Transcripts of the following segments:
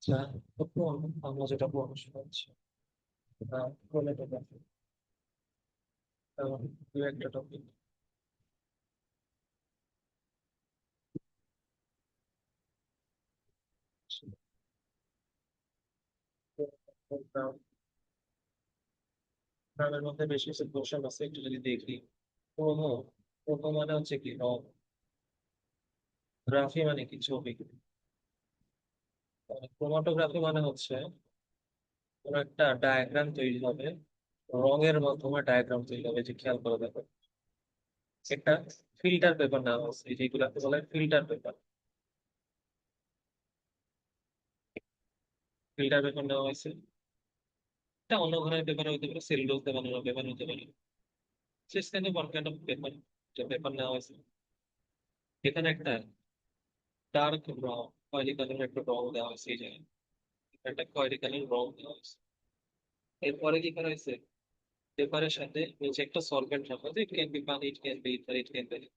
আচ্ছা, তখন আমরা যেটা পড়াশোনা হচ্ছে ক্রোমেটোগ্রাফি, দু একটা টপিক। গ্রামের মধ্যে বেশ কিছু পোর্শন আছে, একটু যদি দেখি। ক্রোমো ক্রোমো মানে হচ্ছে কি রং, গ্রাফি মানে কি ছবি। ক্রোমাটোগ্রাফি মানে হচ্ছে কোন একটা ডায়াগ্রাম তৈরি হবে, রঙের মাধ্যমে ডায়াগ্রাম তৈরি হবে, যে খেয়াল করে দেখো। একটা ফিল্টার পেপার নেওয়া হচ্ছে, যেগুলাকে বলে ফিল্টার পেপার। ফিল্টার পেপার নেওয়া হয়েছে, এটা অন্য ধরনের পেপার হতে পারে, সেলুলোজ দিয়ে বানানো পেপার হতে পারে। শেষখানে বর্গাকার পেপার, যে পেপার নেওয়া হয়েছে, এখানে একটা ডার্ক ব্রাউন খয়েরি কালারের একটা রং দেওয়া হয়েছে, এই জায়গায় একটা খয়েরি কালারের রং দেওয়া হয়েছে। এরপরে কি করা হয়েছে, পেপারের সাথে নিচে একটা সলভেন্ট রাখা হয়েছে, ইট ক্যান বি পানি, it can be ether, it can be.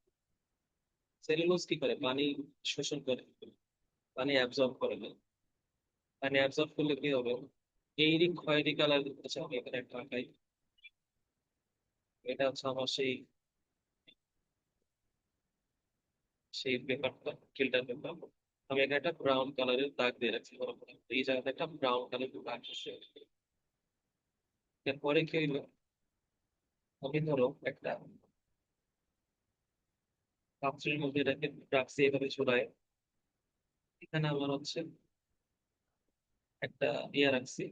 Cellulose কি করে, পানি শোষণ করে, পানি অ্যাবজর্ব করে না। পানি অ্যাবজর্ব করলে কি হবে, এই খয়েরি কালার হচ্ছে, আমি এখানে একটা আঁকাই। এটা হচ্ছে আমার সেই সেই পেপারটা, ফিল্টার পেপার। আমি এখানে একটা ব্রাউন কালারের দাগ দিয়ে রাখছি, বরাবর এই জায়গাতে একটা ব্রাউন কালারের দাগ আসছে। এরপরে কি হইলো, আমি ধরো একটা পাত্রের মধ্যে এটাকে রাখছি এভাবে ঝুলায়। এখানে আমার হচ্ছে একটা ইয়ে রাখছি,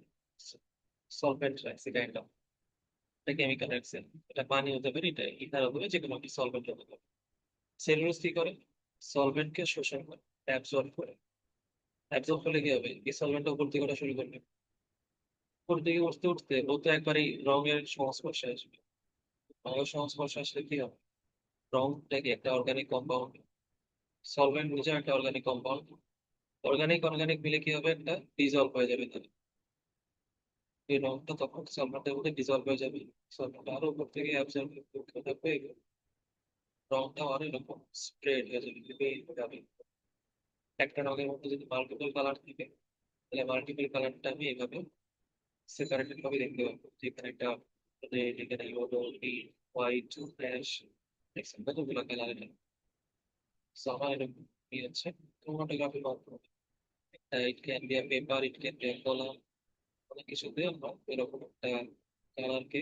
সলভেন্ট রাখছি, কাইন্ড অফ এটা কেমিক্যাল রাখছি। এটা পানি হতে পারে, এটা ইথার হতে পারে, যে কোনো একটি সলভেন্ট হতে পারে। সেলুলোজ কি করে, সলভেন্টকে শোষণ করে, অ্যাবজর্ব করে। অ্যাবজর্ব করলে কি হবে, এই সলভেন্টটা উপর দিকে ওঠা শুরু করবে। উপর দিকে উঠতে উঠতে ও তো একবারই রঙের সংস্পর্শে আসবে। রঙের সংস্পর্শে আসলে কি হবে, রংটা কি একটা অর্গানিক কম্পাউন্ড, সলভেন্ট নিজেও একটা অর্গানিক কম্পাউন্ড। অর্গানিক অর্গানিক মিলে কি হবে, একটা ডিজলভ হয়ে যাবে তাহলে। এই রংটা তখন সলভেন্টের মধ্যে ডিজলভ হয়ে যাবে। সলভেন্ট আরো উপর থেকে অ্যাবজর্ব করতে থাকবে, রংটা আরো এরকম স্প্রেড হয়ে যাবে বিভিন্ন ভাবে। একটা রঙের মধ্যে যদি মাল্টিপল কালার থাকে, তাহলে মাল্টিপল কালারটা আমি এইভাবে সেপারেটেড ভাবে দেখতে পাবো, যেখানে একটা রেড, এখানে ইয়েলো, গ্রিন, হোয়াইট, অ্যাশ, কতগুলো কালার। এটা সো আমার এরকম হচ্ছে ক্রোমাটোগ্রাফির মাধ্যমে। It can be a paper, it can be a column, অনেক কিছুতে আমরা এরকম একটা কালারকে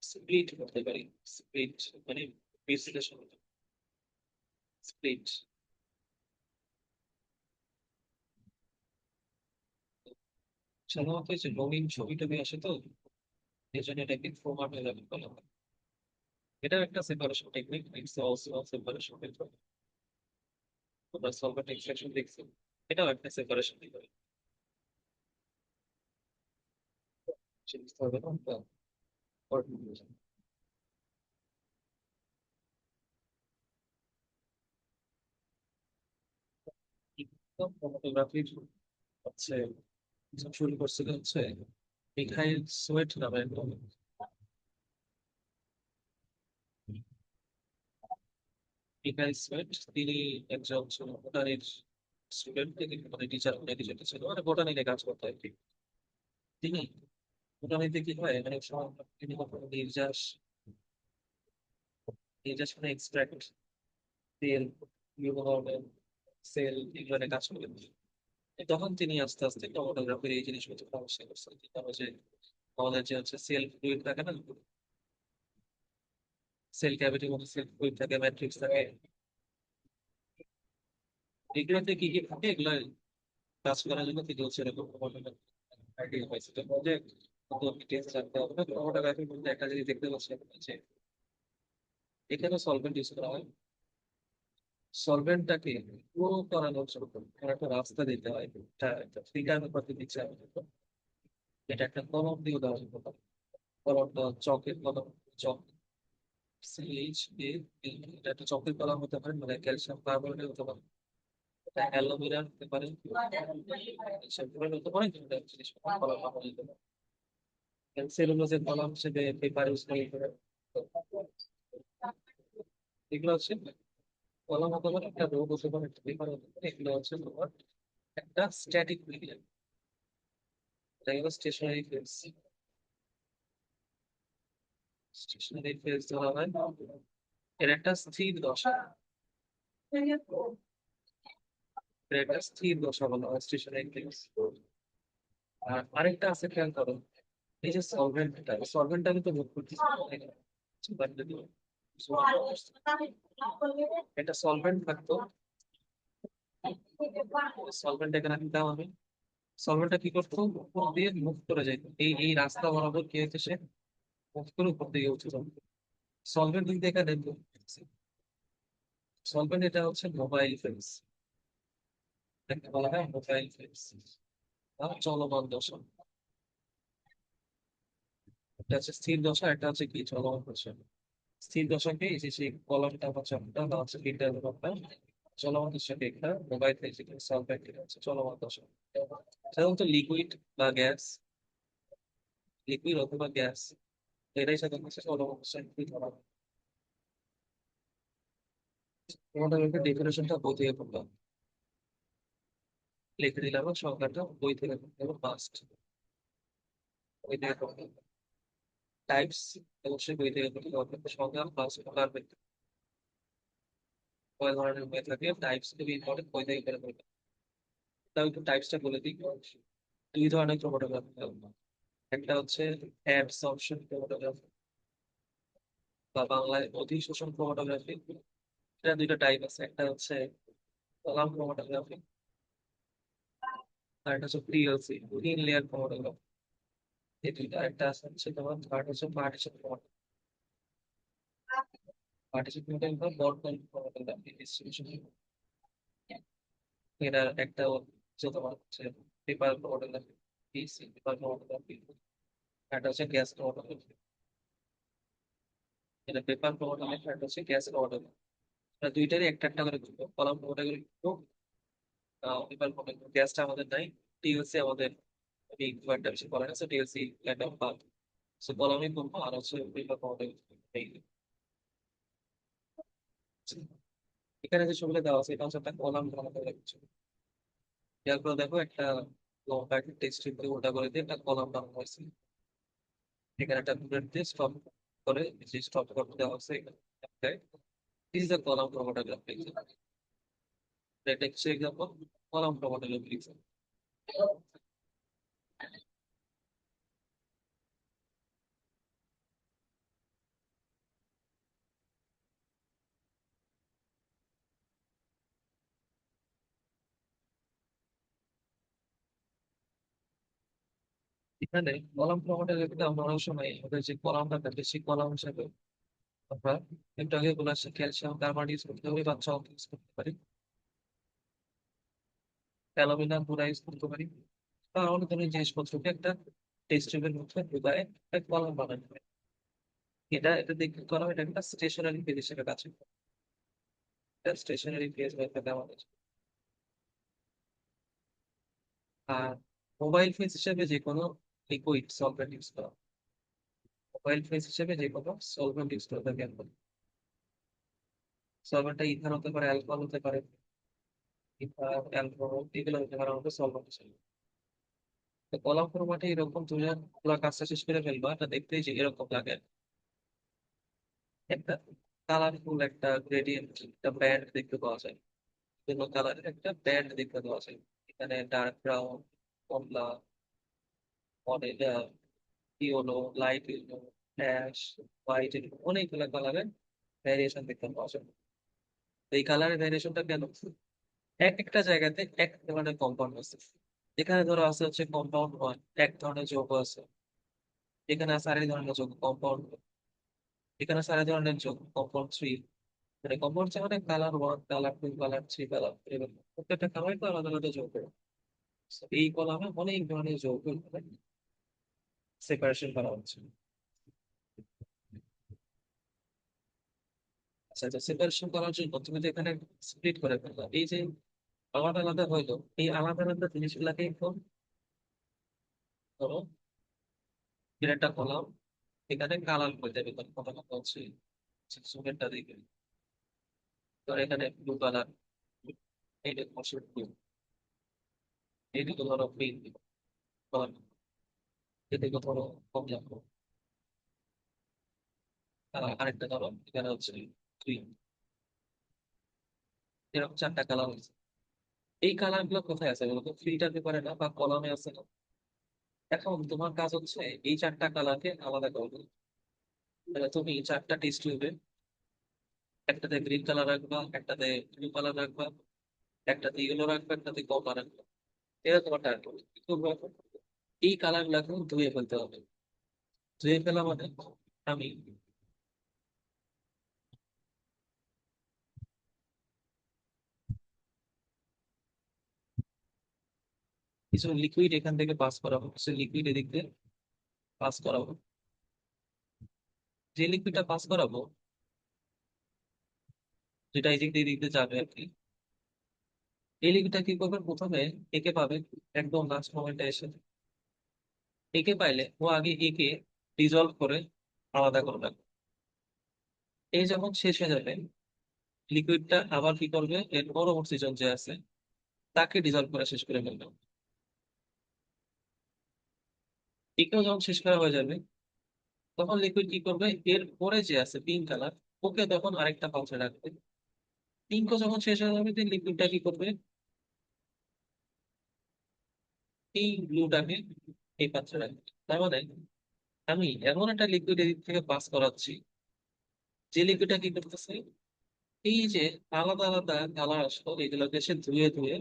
স্প্লিট করতে পারি। স্প্লিট মানে বিশ্লেষণ, স্প্লিট। সাধারণত এই যে রঙিন ছবি টবি আসে, তো এই জন্য এটাকে ক্রোমাটোগ্রাফি বলা হয়। এটাও একটা separation technique, it's also separation technique. তোমরা সলভেন্ট এক্সট্রাকশন দেখছো, এটাও একটা সেপারেশন টেকনিক। বুঝতে হবে না তো? ক্রোমাটোগ্রাফির হচ্ছে শুরু করছিল হচ্ছে মিখাইল সোয়েট নামে একজন। মিখাইল সোয়েট, তিনি একজন বোটানির স্টুডেন্ট থেকে, মানে টিচার নাকি যেটা ছিল, মানে বোটানি নিয়ে কাজ করতে আর কি। তিনি বোটানিতে কি হয়, মানে সময় তিনি কখনো নির্যাস, নির্যাস মানে এক্সট্রাক্ট, তেল, বিভিন্ন ধরনের সেল, এগুলো নিয়ে কাজ করেন। তখন তিনি আস্তে আস্তে ক্রোমাটোগ্রাফির এই জিনিসগুলো সমস্যা করছেন। তারপর যে আমাদের যে হচ্ছে সেল ফ্লুইড থাকে না, সেল ক্যাভিটির মধ্যে সেল ফ্লুইড থাকে, ম্যাট্রিক্স থাকে, এগুলোতে কি কি থাকে, এগুলো কাজ করার জন্য তিনি হচ্ছে এরকম আইডিয়া হয়েছে। তো প্রজেক্ট ডিটেলস জানতে হবে না, ক্রোমাটোগ্রাফির মধ্যে একটা জিনিস দেখতে পাচ্ছি এখন যে এখানে সলভেন্ট ইউজ করা হয়। সলভেন্টটাকে পুরো করানোর জন্য আমার একটা রাস্তা দিতে হয়, এটা একটা ফিগার করতে দিচ্ছে আমাদের। এটা একটা কলম দিয়ে দেওয়া যেতে পারে, কলমটা চকের কলম, চক, সিএইচ এ, এটা একটা চকের কলম হতে পারে, মানে ক্যালসিয়াম কার্বনেট হতে পারে, এটা অ্যালোভেরা হতে পারে, ক্যালসিয়াম হতে পারে, জিনিস কলম বানানো যেতে পারে। সেলুলোজের কলম হিসেবে পেপার ইউজ করে। এগুলো হচ্ছে কলম হতে পারে, একটা রোগ হতে পারে, একটা পেপার হতে পারে, এগুলো হচ্ছে তোমার একটা স্ট্যাটিক মিডিয়াম, এটা হলো স্টেশনারি ফেজ। স্টেশনারি ফেজ ধরা হয় এর একটা স্থির দশা, এর একটা স্থির দশা বলা হয় স্টেশনারি ফেজ। আর আরেকটা আছে খেয়াল করো, এই যে সলভেন্টটা, সলভেন্টটা কিন্তু মুখ করতেছে এটা সলভেন্ট থাকতো, সলভেন্ট এখানে দিতাম আমি, সলভেন্টটা কি করতো, উপর দিয়ে মুভ করে যাইতো, এই রাস্তা বরাবর কি হচ্ছে, সে মুভ করে উপর দিকে উঠে যাবে। সলভেন্ট কিন্তু এখানে সলভেন্ট, এটা হচ্ছে মোবাইল ফেজ, এটাকে বলা হয় মোবাইল ফেজ বা চলমান দশা। এটা হচ্ছে স্থির দশা, এটা হচ্ছে কি চলমান দশা। স্থির দশাকে এই যে সেই কলমটা বা চাপটা বা হচ্ছে লিটার ব্যাপারটা, চলমান দশাকে একটা মোবাইল ফেজ, সলভেন্ট এটা হচ্ছে চলমান দশা। সাধারণত লিকুইড বা গ্যাস, লিকুইড অথবা গ্যাস, এটাই সাধারণত হচ্ছে চলমান দশা ধরা হয়। তোমাদের ডেফিনেশনটা বই থেকে পড়লাম, লিখে দিলাম সংখ্যাটা বই থেকে পড়তে হবে ফার্স্ট, বই থেকে পড়তে হবে। টাইপস অবশ্যই বই থেকে পড়তে হবে, সংখ্যা প্লাস প্রকার ভেদ, কয় ধরনের হয়ে থাকে, টাইপস খুবই ইম্পর্টেন্ট, বই থেকে পড়ে পড়বে। তাও একটু টাইপসটা বলে দিই। দুই ধরনের ক্রোমাটোগ্রাফি, একটা হচ্ছে অ্যাবসর্পশন ক্রোমাটোগ্রাফি বা বাংলায় অধিশোষণ ক্রোমাটোগ্রাফি। এটা দুইটা টাইপ আছে, একটা হচ্ছে কলাম ক্রোমাটোগ্রাফি, আর একটা হচ্ছে পিএলসি, তিন লেয়ার ক্রোমাটোগ্রাফি। এই দুইটা, একটা আছে হচ্ছে তোমার থার্ড হচ্ছে পার্টিশন ক্রোমাটোগ্রাফি। পার্টিশন ক্রোমাটোগ্রাফি বা বর্ডন ক্রোমাটোগ্রাফি ডিস্ট্রিবিউশন, এটার একটা হচ্ছে তোমার হচ্ছে পেপার ক্রোমাটোগ্রাফি, পিসি পেপার ক্রোমাটোগ্রাফি, একটা হচ্ছে গ্যাস ক্রোমাটোগ্রাফি। এটা পেপার ক্রোমাটোগ্রাফি, একটা হচ্ছে গ্যাস ক্রোমাটোগ্রাফি। দুইটারই একটা একটা করে কলাম ক্রোমাটোগ্রাফি, পেপার ক্রোমাটোগ্রাফি। গ্যাসটা আমাদের নাই, টিএলসি আমাদের এই খুব একটা বেশি করা আছে, টিএলসি একটা পার্ট, সো কলামই করবো, আর হচ্ছে পেপার ক্রোমাটোগ্রাফি। এখানে যে ছবিটা দেওয়া আছে এটা হচ্ছে একটা কলাম ক্রোমাটোগ্রাফি ছবি। খেয়াল করে দেখো, একটা লম্বা একটা টেক্সট দিয়ে ওটা করে দিয়ে একটা কলাম বানানো হয়েছে, এখানে একটা বুলেট দিয়ে স্টপ করে, যে স্টপ করতে দেওয়া হচ্ছে এখানে। This is a column chromatography example. The text example, column chromatography example. এখানে কলাম ক্রোমাটোগ্রাফিতে আমরা অনেক সময় আমাদের যে কলামটা থাকে সেই কলাম হিসাবে আমরা একটু আগে বলে আসছি ক্যালসিয়াম কার্বনেট ইউজ করতে পারি বা চক ইউজ করতে পারি, অ্যালুমিনিয়াম গুঁড়া ইউজ করতে পারি, বা অনেক ধরনের জিনিসপত্রকে একটা টেস্ট টিউবের মধ্যে ঢুকায় একটা কলাম বানানো হয়। এটা দেখতে কলাম, এটা একটা স্টেশনারি ফেজ হিসেবে কাজ করে, এটা স্টেশনারি ফেজ হয়ে থাকে আমাদের। আর মোবাইল ফেজ হিসেবে যে কোনো লিকুইড সলভেন্ট ইউজ করা, মোবাইল ফেজ হিসেবে যে কোনো সলভেন্ট ইউজ করে থাকি আমরা। সলভেন্টটা ইথার হতে পারে, অ্যালকোহল হতে পারে, ইথার অ্যালকোহল এগুলো হতে পারে আমাদের সলভেন্ট হিসেবে। তো কলাম ফরম্যাটে এরকম তুমি যখন পুরো কাজটা শেষ করে ফেলবা, এটা দেখতেই যে এরকম লাগে, একটা কালারফুল একটা গ্রেডিয়েন্ট, একটা ব্যান্ড দেখতে পাওয়া যায়, বিভিন্ন কালারের একটা ব্যান্ড দেখতে পাওয়া যায়। এখানে ডার্ক ব্রাউন, কমলা, অনেক yellow, light yellow, ash, white, অনেকগুলো কালারের ভ্যারিয়েশন দেখতে পাওয়া যায়। তো এই কালারের ভ্যারিয়েশনটা কেন, এক একটা জায়গাতে এক ধরনের কম্পাউন্ড আছে। এখানে ধরো আছে হচ্ছে কম্পাউন্ড ওয়ান, এক ধরনের যৌগ আছে, এখানে আছে আরেক ধরনের যৌগ কম্পাউন্ড, এখানে আছে আরেক ধরনের যৌগ কম্পাউন্ড থ্রি। মানে কম্পাউন্ড মানে colour one, colour two, colour three, colour এরকম প্রত্যেকটা কালার তো আলাদা আলাদা যৌগ। So, এই কলামে অনেক ধরনের যৌগ সেপারেশন করা হচ্ছে। আচ্ছা আচ্ছা, সেপারেশন করার জন্য তুমি তো এখানে স্প্লিট করে ফেললা, এই যে আলাদা আলাদা হইলো, এই আলাদা আলাদা জিনিসগুলাকে একদম ধরো এর একটা কলাম, এখানে কালার হয়ে যাবে, তখন কথা হচ্ছে সুগারটা দিকে, ধর এখানে ব্লু কালার, এইটা ব্লু, এদিকে ধরো পিঙ্ক কালার, এদিকে ধরো কমলা, আর আরেকটা ধরো এখানে হচ্ছে গ্রিন। এরকম চারটা কালার হয়েছে। এই কালার গুলো কোথায় আছে বলতো? ফিল্টার পেপারে না বা কলমে আছে না? এখন তোমার কাজ হচ্ছে এই চারটা কালারকে আলাদা করবে। তাহলে তুমি চারটা টেস্ট টিউবে একটাতে গ্রিন কালার রাখবা, একটাতে ব্লু কালার রাখবা, একটাতে ইয়েলো রাখবা, একটাতে কমলা রাখবা। এটা তোমার টার্গেট। কি করবো এখন? এই কালার গুলাকে ধুয়ে ফেলতে হবে। ধুয়ে ফেলা মানে আমি কিছু লিকুইড এখান থেকে পাস করাবো, কিছু লিকুইড এদিক দিয়ে পাস করাবো। যে লিকুইডটা পাস করাবো, যেটা এই দিক দিয়ে এদিক দিয়ে যাবে আর কি, এই লিকুইডটা কি করবে প্রথমে? একে পাবে একদম লাস্ট মোমেন্টে এসে। একে পাইলে ও আগে একে ডিজলভ করে আলাদা করে রাখবে। এই যখন শেষ হয়ে যাবে, লিকুইডটা আবার কি করবে, এর পরবর্তী জন যে আছে তাকে ডিজলভ করে শেষ করে ফেলবে। একেও যখন শেষ করা হয়ে যাবে, তখন লিকুইড কি করবে, এর পরে যে আছে পিঙ্ক কালার, ওকে তখন আরেকটা পাত্রে রাখবে। পিঙ্কও যখন শেষ হয়ে যাবে, লিকুইডটা কি করবে, এই ব্লুটাকে এই পাত্রে রাখবে। তার মানে আমি এমন একটা লিকুইড এদিক থেকে পাস করাচ্ছি, যে লিকুইডটা কি করতেছে, এই যে আলাদা আলাদা কালার আসলো এগুলোকে সে ধুয়ে ধুয়ে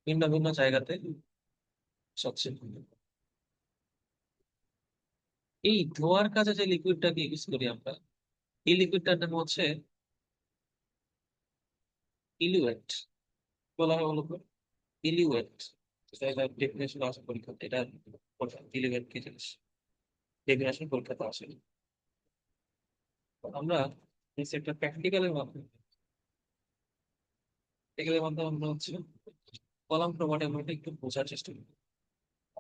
ভিন্ন ভিন্ন জায়গাতে সচ্ছে। এই ধোয়ার কাজে যে লিকুইডটাকে ইউজ করি আমরা, এই লিকুইডটার নাম হচ্ছে ইলুয়েট। বলা হয় বলতো ইলিউয়েট। এটা ডেফিনেশন আসে পরীক্ষাতে, এটা ইলিউয়েট কি জিনিস, ডেফিনেশন পরীক্ষাতে আসে। তো আমরা একটা প্র্যাকটিক্যালের মাধ্যমে, প্র্যাকটিক্যালের মাধ্যমে আমরা হচ্ছে কলাম ক্রোমাটোগ্রাফি একটু বোঝার চেষ্টা করি।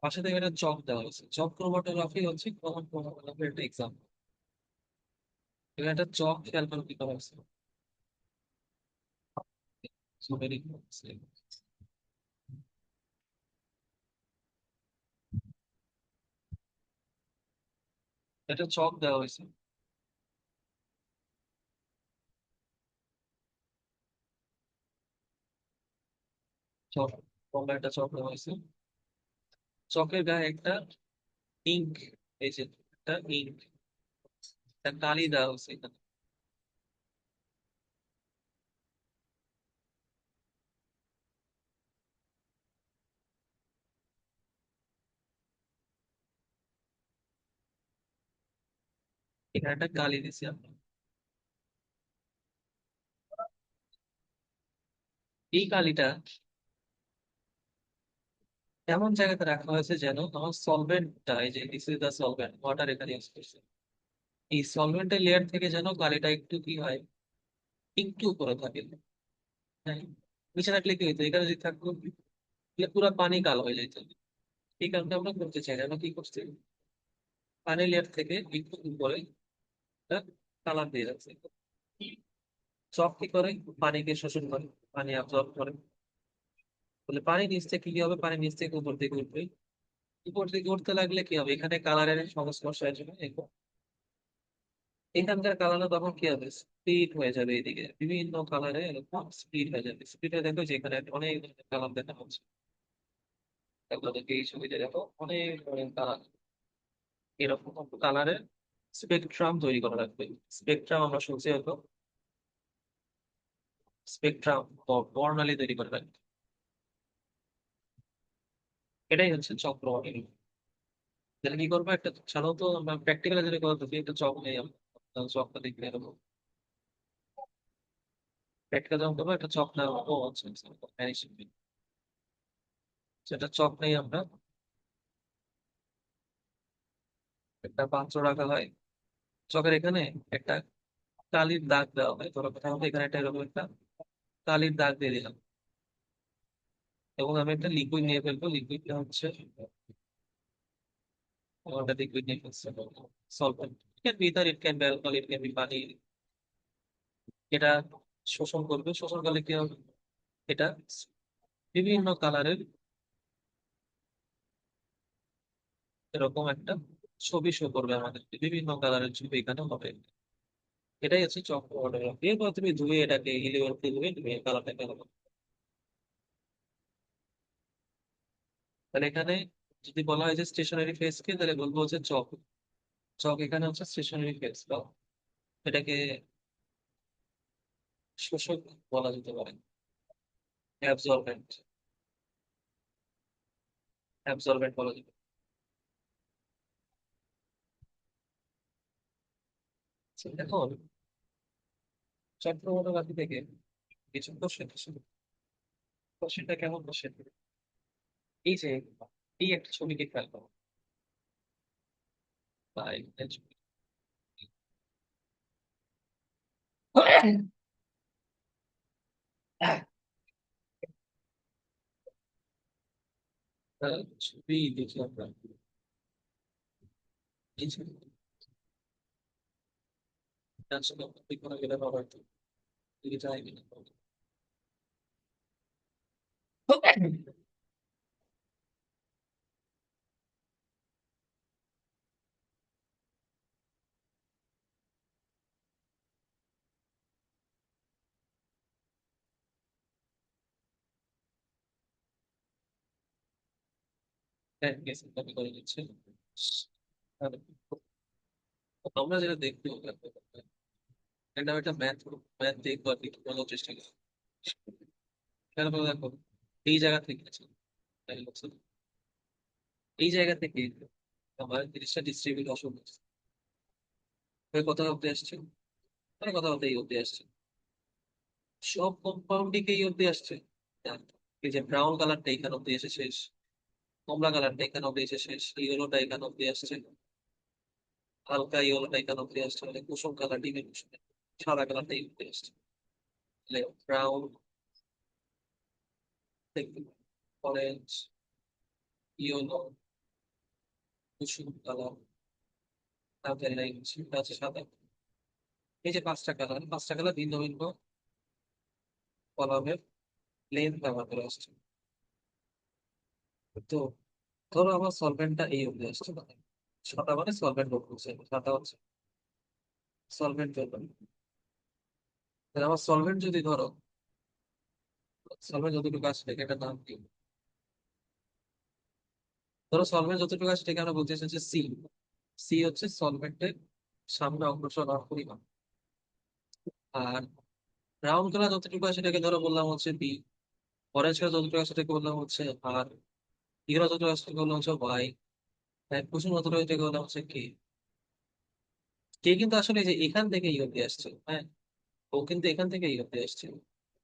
পাশে থেকে একটা চক দেওয়া হয়েছে, চক ক্রোমাটোগ্রাফি হচ্ছে কলাম ক্রোমাটোগ্রাফির একটা এক্সাম। এখানে একটা চক খেয়াল করে কি করা হয়েছে। So very good. একটা চক দেওয়া হয়েছে, চক, লম্বা একটা চক দেওয়া হয়েছে। চকের গায়ে একটা ইঙ্ক, এই যে একটা ইঙ্ক, একটা কালি দেওয়া হয়েছে এখানে। এখানে একটা কালি দিছি আমরা। এই কালিটা এমন জায়গাতে রাখা হয়েছে যেন আমার সলভেন্টটা, এই যে this is the solvent, water এখানে ইউজ করছে, এই সলভেন্টের লেয়ার থেকে যেন কালিটা একটু কি হয়, একটু উপরে থাকে। হ্যাঁ, নিচে থাকলে কি হইতো, এখানে যদি থাকতো তাহলে পুরো পানি কালো হয়ে যেত। এই কারণে আমরা করতে চাই না, আমরা কি করছি, পানি লেয়ার থেকে একটু উপরে কালার দিয়ে রাখছি। চক কি করে, পানিকে শোষণ করে, পানি অ্যাবজর্ব করে। বলে পানি নিচ থেকে কি হবে, পানি নিচ থেকে উপর দিকে উঠবে। উপর দিকে উঠতে লাগলে কি হবে, এখানে কালারের সংস্পর্শ আসবে। এখানকার কালারটা তখন কি হবে, স্প্লিট হয়ে যাবে, এদিকে বিভিন্ন কালারে এরকম স্প্লিট হয়ে যাবে। স্প্লিট হয়ে দেখো যে এখানে অনেক কালার দেখা হচ্ছে। তারপর দেখো এই ছবিতে দেখো অনেক অনেক কালার, এরকম কালারের স্পেকট্রাম তৈরি করা লাগবে। স্পেকট্রাম আমরা শুনছি হয়তো, স্পেকট্রাম বর্ণালী তৈরি করে রাখবে। এটাই হচ্ছে চক্র। তাহলে কি করবো, একটা সাধারণত আমরা প্র্যাকটিক্যালি যেটা করতে একটা চক নেই আমরা, চকটা দেখলে এরকম প্র্যাকটিক্যাল যখন করবো একটা চক না, ও আচ্ছা আচ্ছা, ভ্যানিশিং পেন। সেটা চক নেই আমরা, একটা পাত্র রাখা হয়, চকের এখানে একটা কালির দাগ দেওয়া হয়। ধরো প্রথমত এখানে একটা এরকম একটা কালির দাগ দিয়ে দিলাম, এবং আমি একটা লিকুইড নিয়ে ফেলবো। লিকুইডটা হচ্ছে একটা লিকুইড নিয়ে ফেলছি, solvent. It can be ether, it can be alcohol, it can be পানি। এটা শোষণ করবে, শোষণ করলে কি হবে, এটা বিভিন্ন কালারের এরকম একটা ছবি শো করবে আমাদের, বিভিন্ন কালারের ছবি এখানে হবে। এটাই হচ্ছে চক্রগ্রাফি। এরপর তুমি ধুয়ে এটাকে ইলেভেন্থে ধুয়ে তুমি কালারটাকে আলাদা করো। তাহলে এখানে যদি বলা হয় যে স্টেশনারি ফেস কে, তাহলে বলবো হচ্ছে চক। চক এখানে হচ্ছে স্টেশনারি ফেস, বা এটাকে শোষক বলা যেতে পারে, অ্যাবজর্বেন্ট। অ্যাবজর্বেন্ট বলা যেতে পারে। আচ্ছা, এখন চক্রগ্রাফি থেকে কিছু কোশ্চেন আসে। কোশ্চেনটা কেমন কোশ্চেন? এই যে এই একটা ছবিকে খেয়াল করো, বা এই একটা ছবি। ছবি দেখি আমরা, এই ছবি আসলে ঠিক করা গেলে আবার তো দিকে যায় কিনা। হ্যাঁ, গেছে কপি করে দিচ্ছে। আর আমরা যেটা দেখতে হবে, একটা একটা ম্যাথ ম্যাথ দেখবো আর কি, একটু বোঝার চেষ্টা করি। খেয়াল করে দেখো, এই জায়গা থেকে আছে, তাই হচ্ছে এই জায়গা থেকে আমার 30টা ডিস্ট্রিবিউট অসুখ হচ্ছে। কথা অব্দি আসছে, মানে কথা বলতে এই অব্দি আসছে, সব কম্পাউন্ডিং এই অব্দি আসছে। আর এই যে ব্রাউন কালারটা এখানে অব্দি এসে শেষ, কমলা কালারটা এখানে অব্দি এসে শেষ, ইয়েলোটা এখানে অব্দি আসছে, হালকা ইয়েলোটা এখানে অব্দি আসছে, মানে কুসুম কালার, ডিমের কুসুম, সাদা কালারটা এই অব্দি আসছে। ব্রাউন, অরেঞ্জ, ইয়েলো, কুসুম কালার, তারপরে সেটা হচ্ছে সাদা। এই যে পাঁচটা কালার, পাঁচটা কালার ভিন্ন ভিন্ন কলামের লেন্থ ব্যবহার করে আসছে। তো ধরো আমার সলভেন্টটা এই অবধি আসছে, মানে ছটা মানে সলভেন্ট লোড করছে, সাতটা হচ্ছে সলভেন্ট পেপার। তাহলে আমার সলভেন্ট যদি ধরো, সলভেন্ট যতটুকু আসছে এটার নাম কি? ধরো সলভেন্ট যতটুকু আসছে এটাকে আমরা বলতেছি হচ্ছে সি। সি হচ্ছে সলভেন্টের সামনে অগ্রসর হওয়ার পরিমাণ। আর ব্রাউন কালার যতটুকু আছে সেটাকে ধরো বললাম হচ্ছে বি। অরেঞ্জ কালার যতটুকু আছে সেটাকে বললাম হচ্ছে আর। ইউরো যতটুকু আছে সেটাকে বললাম হচ্ছে ওয়াই। কুসুম যতটুকু এটাকে বললাম হচ্ছে কে। কে কিন্তু আসলে এই যে এখান থেকে এই অব্দি আসছে, হ্যাঁ। ও কিন্তু এখান থেকে এই অব্দি আসছে।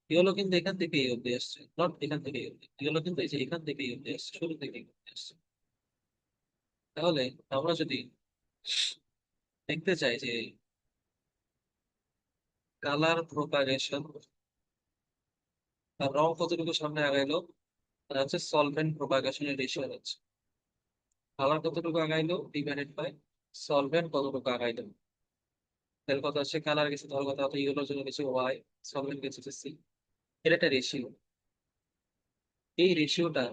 ইয়েলো কিন্তু এখান থেকে এই অব্দি আসছে, নট এখান থেকে এই অব্দি। ইয়েলো কিন্তু এই যে এখান থেকে এই অব্দি আসছে, শুরু থেকে এই অব্দি আসছে। তাহলে আমরা যদি দেখতে চাই যে কালার প্রোপাগেশন বা রং কতটুকু সামনে আগাইলো, তাহলে হচ্ছে সলভেন্ট প্রোপাগেশনের রেশিও হচ্ছে কালার কতটুকু আগাইলো ডিভাইডেড বাই সলভেন্ট কতটুকু আগাইলো। তাহলে কথা হচ্ছে কালার গেছে, ধর কথা হচ্ছে ইয়েলোর জন্য গেছে ওয়াই, সলভেন্ট গেছে সি। এটা একটা রেশিও। এই রেশিওটা,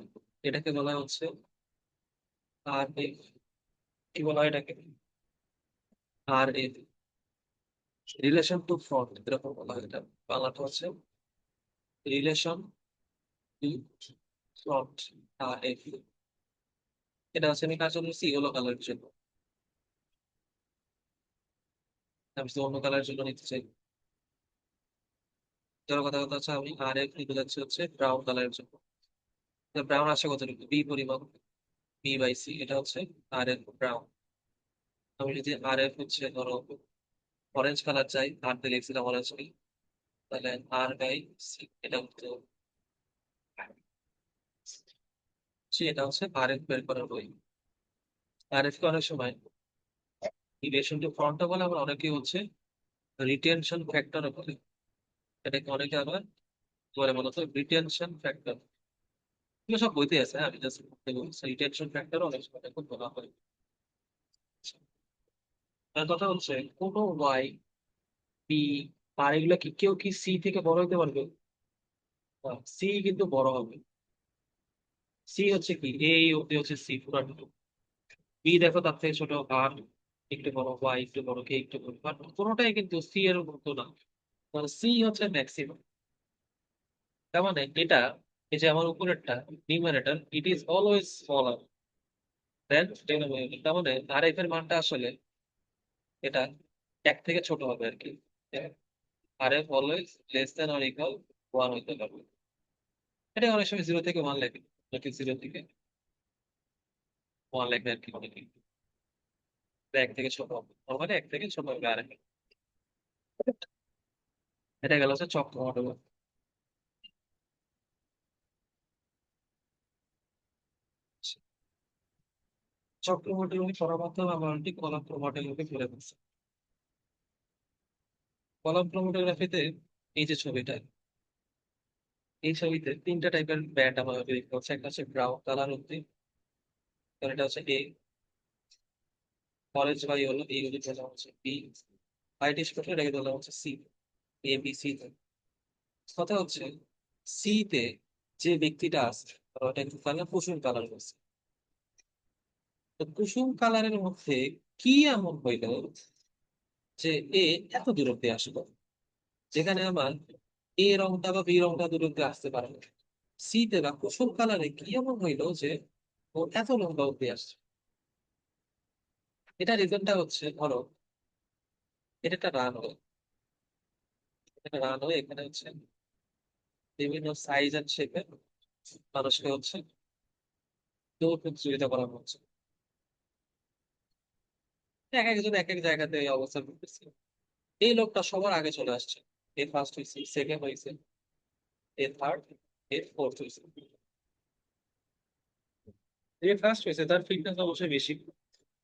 এটাকে বলা হচ্ছে আর এফ। কি বলা হয় এটাকে? R F, relation to front এরকম বলা হয়। এটা বাংলাটা হচ্ছে relation to front, R F. এটা হচ্ছে আমি কাজ করছি ইয়েলো কালারের জন্য, আমি যদি অন্য কালারের জন্য নিতে চাই, ধরো কথা কথা হচ্ছে আমি আর এফ নিতে যাচ্ছি হচ্ছে ব্রাউন কালারের জন্য। ব্রাউন আসে কতটুকু, বি পরিমাণ, বি বাই সি, এটা হচ্ছে আর এফ ব্রাউন। আমি যদি আর এফ হচ্ছে ধরো অরেঞ্জ কালার চাই, আর দিয়ে লিখছিলাম অরেঞ্জ কি, তাহলে আর বাই সি, এটা হচ্ছে এটা হচ্ছে আর এফ বের করার বই। আর এফ কে অনেক সময় রিলেশন টু ফ্রন্টটা বলে, আবার অনেকে হচ্ছে রিটেনশন ফ্যাক্টর বলে। এটাকে অনেকে আবার বলে মূলত রিটেনশন ফ্যাক্টর। এগুলো সব বইতে আছে, হ্যাঁ, আমি জাস্ট বলছি রিটেনশন ফ্যাক্টর অনেক সময় এখন বলা হয়। তার কথা হচ্ছে কোনো ওয়াই, পি, আর এগুলা কি কেউ কি সি থেকে বড় হতে পারবে? সি কিন্তু বড় হবে। সি হচ্ছে কি এই অব্দি হচ্ছে সি পুরাটুকু। বি দেখো তার থেকে ছোট, আর একটু বড়, ওয়াই একটু বড়, কে একটু বড়, বাট কোনোটাই কিন্তু সি এর মতো না। মানে সি হচ্ছে ম্যাক্সিমাম। তার মানে এটা, এই যে আমার উপরেরটা numerator, it is always smaller then denominator. তার মানে আর এফ এর মানটা আসলে এটা এক থেকে ছোট হবে আর কি। আর F always less than or equal one হইতে পারবে। এটা অনেক সময় জিরো থেকে ওয়ান লেখে, নাকি জিরো থেকে ওয়ান লেখে আর কি অনেকে। এটা এক থেকে ছোট হবে, নর্মালি এক থেকে ছোট হবে আর এক। এটা গেল হচ্ছে চক্র মডেল। চক্র মডেল করার মাধ্যমে আমরা একটি কলাম ক্রোমাটোগ্রাফি করে ফেলছি। কলাম ক্রোমাটোগ্রাফিতে এই যে ছবিটা, এই ছবিতে তিনটা টাইপের ব্যান্ড আমাদের দেখতে পাচ্ছি। একটা হচ্ছে ব্রাউন কালার অব্দি, এটা হচ্ছে এ, অরেঞ্জ বাই হলো এই অব্দি, বলা হচ্ছে বি, হোয়াইটিশ করলে এটাকে বলা হচ্ছে সি। A B C. কথা হচ্ছে সি তে যে ব্যক্তিটা আছে, ওটা একটু কালার কুসুম কালার করছে। তো কুসুম কালারের মধ্যে কি এমন হইল যে এ এত দূরত্বে আসলো, যেখানে আমার এ রংটা বা বি রংটা দূরত্বে আসতে পারে না। সি তে বা কুসুম কালারে কি এমন হইলো যে ও এত লম্বা অব্দি আসছে। এটা রিজনটা হচ্ছে, ধরো এটা একটা রানওয়ে, এটা রানওয়ে, এখানে হচ্ছে বিভিন্ন সাইজ এন্ড শেপের মানুষকে হচ্ছে দৌড় প্রতিযোগিতা করানো হচ্ছে। এক একজন এক এক জায়গাতে এই অবস্থান করতেছে। এই লোকটা সবার আগে চলে আসছে, এ ফার্স্ট হয়েছে, সেকেন্ড হয়েছে, এ থার্ড, এ ফোর্থ হয়েছে। যে ফার্স্ট হয়েছে তার ফিটনেস অবশ্যই বেশি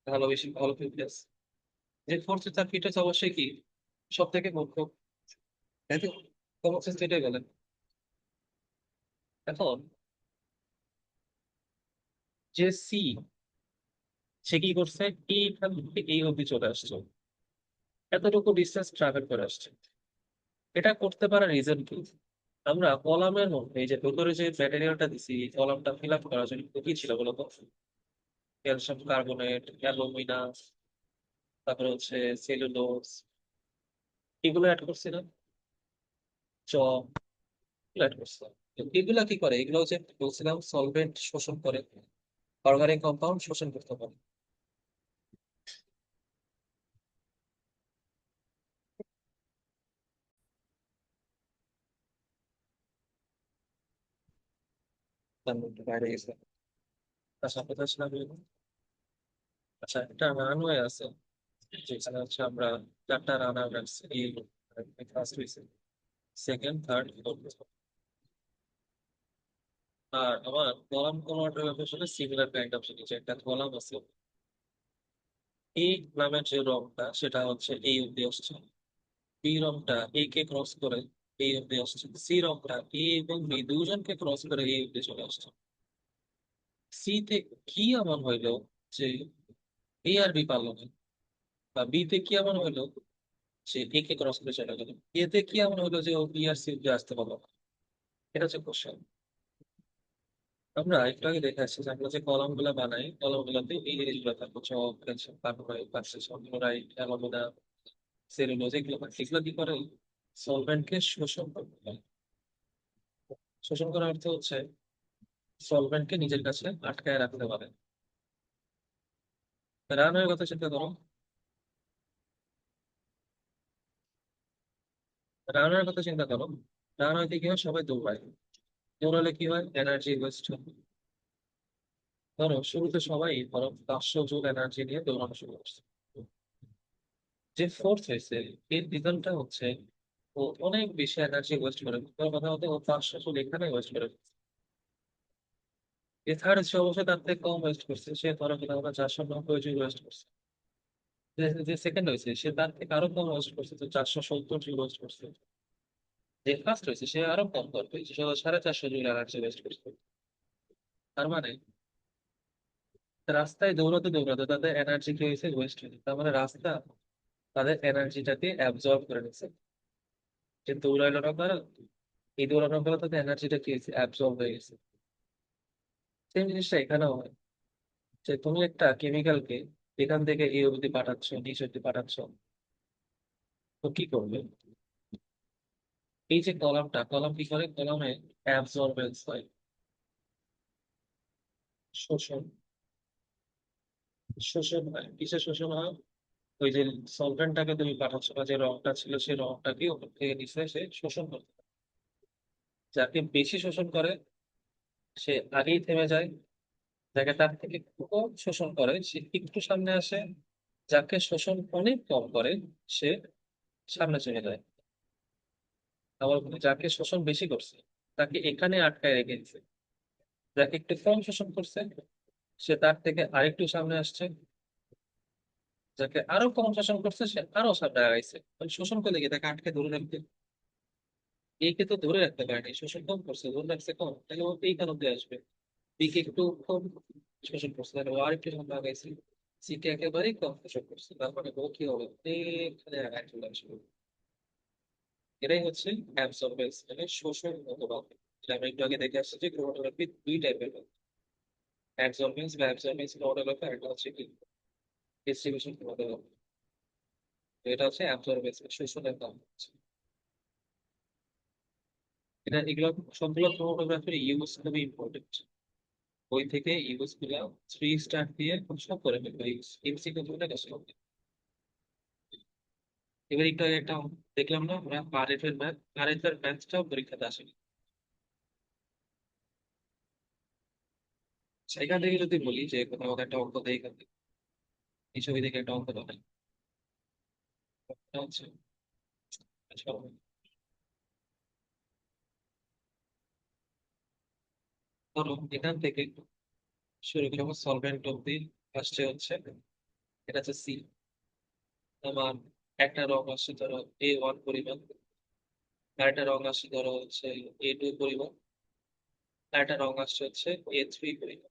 ভালো, বেশি ভালো ফিটনেস। যে ফোর্থ তার ফিটনেস অবশ্যই কি সব থেকে মুখ্য, তাই তো? কমন সেন্স এটাই বলেন। এখন যে সি, সে কি করছে, এইখান থেকে এই অবধি চলে আসছে, এতটুকু ডিস্টেন্স ট্রাভেল করে আসছে। এটা করতে পারার রিজন কি? আমরা কলামের মধ্যে এই যে ভেতরে যে ম্যাটেরিয়ালটা দিছি, এই কলামটা ফিল আপ করার জন্য কি ছিল বলতো? ক্যালসিয়াম কার্বনেট, অ্যালুমিনা, তারপরে হচ্ছে সেলুলোজ, এগুলো অ্যাড করছি না? চক, এগুলো অ্যাড করছি। তো এগুলা কি করে? এগুলো হচ্ছে বলছিলাম সলভেন্ট শোষণ করে, অর্গানিক কম্পাউন্ড শোষণ করতে পারে। তার মধ্যে বাইরে গেছে। আচ্ছা, কোথায় ছিলাম বলুন? আচ্ছা, একটা রানওয়ে আছে যেখানে হচ্ছে আমরা চারটা রানার রাখছি। এই ফার্স্ট হয়েছে, সেকেন্ড, থার্ড, ফোর্থ। আর আমার কলাম কমাটোর সাথে সিমিলার কাইন্ড অফ জিনিস, একটা কলাম আছে। এই নামের যে রংটা সেটা হচ্ছে এই অব্দি আসছে, বি রংটা এ কে ক্রস করে এই অব্দি আসছে, সি রংটা এ এবং বি দুজনকে ক্রস করে এই অব্দি চলে আসছে। সি তে কি এমন হইলো যে এ আর বি পারলো না, বা বি তে কি এমন হইলো যে এ কে ক্রস করে চলে গেল, এতে কি এমন হইলো যে ও বি আর সি অব্দি আসতে পারলো না? এটা হচ্ছে কোশ্চেন। আমরা একটু আগে দেখে আসছি যে আমরা যে কলাম গুলা বানাই, কলাম গুলাতে এই জিনিসগুলো থাকবে, chalk, calcium carbonate, potassium chloride, alumina, cellulose, এগুলো এগুলো কি করে? সলভেন্টকে শোষণ করে। শোষণ করার অর্থ হচ্ছে সলভেন্টকে নিজের কাছে আটকায় রাখতে পারে। রানওয়ের কথা চিন্তা করো। রানওয়ের কথা চিন্তা করো। রানওয়েতে কি হয়? সবাই দৌড়ায়। দৌড়ালে কি হয়? এনার্জি ওয়েস্ট হয়। ধরো শুরুতে সবাই ধরো 500 জুল এনার্জি নিয়ে দৌড়ানো শুরু করছে। যে ফোর্স হয়েছে, এর রিজনটা হচ্ছে ও অনেক বেশি এনার্জি ওয়েস্ট করে। তোমার কথা মতো ও 500 জুল এখানে ওয়েস্ট করে ফেলছে। এ থার্ড সে অবশ্যই তার থেকে কম ওয়েস্ট করছে, সে ধরো কিনা 490 জুল ওয়েস্ট করছে। যে যে সেকেন্ড হয়েছে সে তার থেকে আরো কম ওয়েস্ট করছে, তো 470 জুল ওয়েস্ট করছে। যে ফার্স্ট হয়েছে সে আরো কম করবে, সে 450 জুল এনার্জি ওয়েস্ট করছে। তার মানে রাস্তায় দৌড়াতে দৌড়াতে তাদের এনার্জি কি হয়েছে? ওয়েস্ট হয়েছে। তার মানে রাস্তা তাদের এনার্জিটাকে অ্যাবজর্ব করে নিচ্ছে। যে দৌড়াইলো না তারা, এই দৌড়ানোর ফলে তাদের এনার্জিটা কি হয়েছে? অ্যাবজর্ব হয়ে গেছে। সেম জিনিসটা এখানেও হয়। যে তুমি একটা কেমিক্যালকে এখান থেকে এই অবধি পাঠাচ্ছ, নিচ অবধি পাঠাচ্ছ, তো কি করবে? এই যে কলাম কি করে? কলামে অ্যাবজর্বেন্স হয়, শোষণ। শোষণ হয়, কিসে শোষণ হয়? ওই যে সলভেন্টটাকে তুমি পাঠাচ্ছ বা যে রংটা ছিল সেই রংটাকে ওপর থেকে নিচে সে শোষণ করতে পারে। যাকে বেশি শোষণ করে সে আগেই থেমে যায়, যাকে তার থেকে কম শোষণ করে সে একটু সামনে আসে, যাকে শোষণ অনেক কম করে সে সামনে চলে যায়। আবার যাকে শোষণ বেশি করছে তাকে এখানে আটকায় রেখে দিচ্ছে, যাকে একটু কম শোষণ করছে সে তার থেকে আরেকটু সামনে আসছে, যাকে আরো কম শোষণ করছে সে আরো সামনে আগাইছে। মানে শোষণ করলে কি তাকে আটকে ধরে রাখতে? একে তো ধরে রাখতে পারেনি, শোষণ কম করছে, ধরে রাখছে কম, তাহলে ও এই কারণ দিয়ে আসবে। বিকে একটু কম শোষণ করছে তাহলে ও আরেকটু সামনে আগাইছে। সিকে একেবারেই কম শোষণ করছে, তার মানে ও কি হবে, এখানে আগায় চলে আসবে। এটাই হচ্ছে অ্যাবসর্বেন্স, মানে শোষণ অথবা, যেটা আমরা একটু আগে দেখে আসছি যে ক্রোমাটোগ্রাফি দুই টাইপের, অ্যাবসর্বেন্স বা অ্যাবসর্বেন্স ক্রোমাটোগ্রাফি, আর একটা হচ্ছে কি ডিস্ট্রিবিউশন ক্রোমাটোগ্রাফি। এটা হচ্ছে অ্যাবসর্বেন্স, শোষণের কাম হচ্ছে এটা। এগুলো সবগুলো ক্রোমাটোগ্রাফির ইউজ খুবই ইম্পর্টেন্ট। বই থেকে ইউজ গুলা 3 স্টার দিয়ে সব করে ফেলবে, ইউজ এমসিকিউ গুলো কাজ করবে। এবার একটু আগে একটা দেখলাম না আমরা আরএফ এর ম্যাথ, আরএফ এর ম্যাথটাও পরীক্ষাতে আসে। সেখান থেকে যদি বলি যে কোথাও আমাকে একটা অঙ্ক দেয়, এখান থেকে এই ছবি থেকে একটা অঙ্ক দেয়, এটা হচ্ছে, আচ্ছা, ধরো এখান থেকে শুরু করে আমার সলভেন্ট অব্দি আসছে হচ্ছে, এটা হচ্ছে সি। আমার একটা রং আসছে ধরো A1 পরিমাণ, আর একটা রং আসছে ধরো হচ্ছে A2 পরিমাণ, আর একটা রং আসছে হচ্ছে A3 পরিমাণ।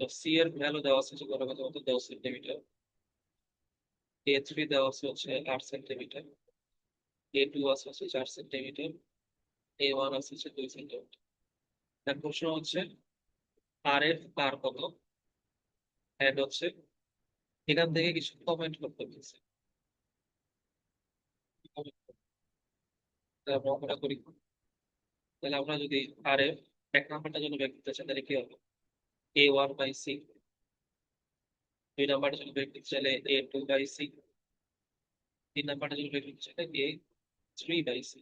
তো সি এর ভ্যালু দেওয়া আছে যে কোনো কথা মতো 10 সেন্টিমিটার, A3 দেওয়া আছে হচ্ছে 8 সেন্টিমিটার, A2 আছে হচ্ছে 4 সেন্টিমিটার, A1 আছে হচ্ছে 2 সেন্টিমিটার। এখন প্রশ্ন হচ্ছে আর এর তার কত, অ্যাড হচ্ছে, এখান থেকে কিছু কমেন্ট করতে বলছে। আমরা অঙ্কটা করি, তাহলে আমরা যদি আর এর এক নাম্বারটা জন্য বের করতে চাই তাহলে কি হবে? A1/C। 2 নাম্বারটা জন্য বের করতে চাইলে A2/C। 3 নাম্বারটা জন্য বের করতে চাইলে A3/C।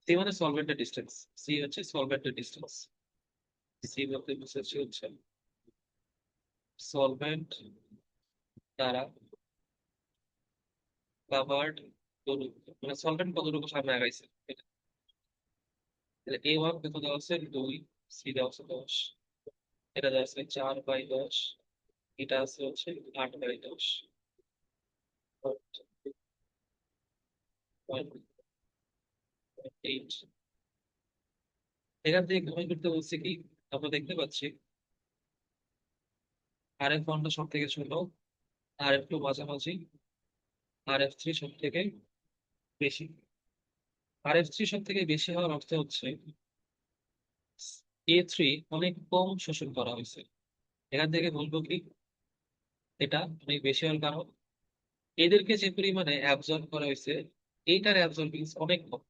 সি মানে সলভেন্টের ডিস্টেন্স, সি হচ্ছে সলভেন্টের ডিস্টেন্স। সি বলতে বুঝাচ্ছি হচ্ছে সলভেন্ট দ্বারা কাভার্ড দূরত্ব, মানে সলভেন্ট কতটুকু সামনে আগাইছে এটা। তাহলে A1 কত দেওয়া আছে 2, সি দেওয়া আছে 10, এটা দেওয়া আছে 4/10, এটা আছে হচ্ছে 8/10, 8। এখান থেকে গণনা করতে বলছে কি, আমরা দেখতে পাচ্ছি RF1টা সব থেকে ছোট, RF2 মাঝামাঝি, RF3 সব থেকে বেশি। RF3 সব থেকে বেশি হওয়ার অর্থ হচ্ছে A3 অনেক কম শোষণ করা হয়েছে। এখান থেকে বলবো কি এটা অনেক বেশি হওয়ার কারণ এদেরকে যে পরিমাণে অ্যাবজর্ব করা হয়েছে, এইটার অ্যাবজর্বিং অনেক কম,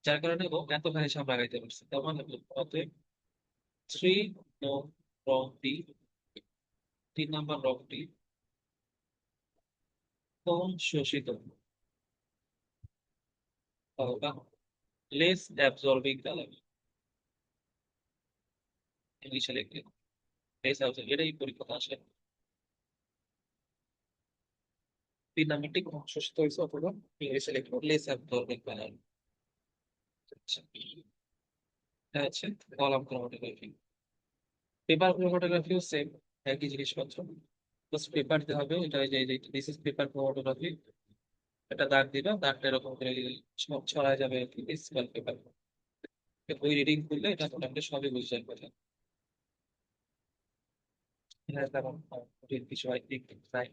যার কারণে ও এতখানি সামনে আগাইতে পারছে। তার মানে অতএব 3 রংটি, 3 নাম্বার রংটি কম শোষিত বা লেস অ্যাবজর্বিং কালার, ইংলিশে লিখলে লেস অ্যাবজর্ব, এটাই পরীক্ষা আসে। 3 নাম্বারটি কম শোষিত হয়েছে অথবা ইংলিশে লিখলো লেস অ্যাবজর্বিং কালার। আচ্ছা, এটা হচ্ছে কলাম ক্রোমাটোগ্রাফি। পেপার ক্রোমাটোগ্রাফিও সেম, একই জিনিসপত্র, জাস্ট পেপার দিতে হবে। এটা এই যে দিস ইজ পেপার ক্রোমাটোগ্রাফি, এটা দাগ দিবা, দাগটা এরকম করে সব ছড়ায় যাবে আর কি, স্কোয়ার পেপার। ওই রিডিং করলে এটা মোটামুটি সবই বুঝে যাবে কথা। হ্যাঁ, তেমন কঠিন কিছু আই থিঙ্ক নাই।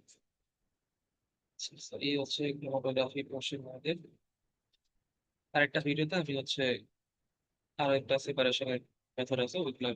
এই হচ্ছে ক্রোমাটোগ্রাফি কোশ্চেন আমাদের। আরেকটা ভিডিওতে আমি হচ্ছে আরো একটা সেপারেশনের মেথড আছে ওইগুলো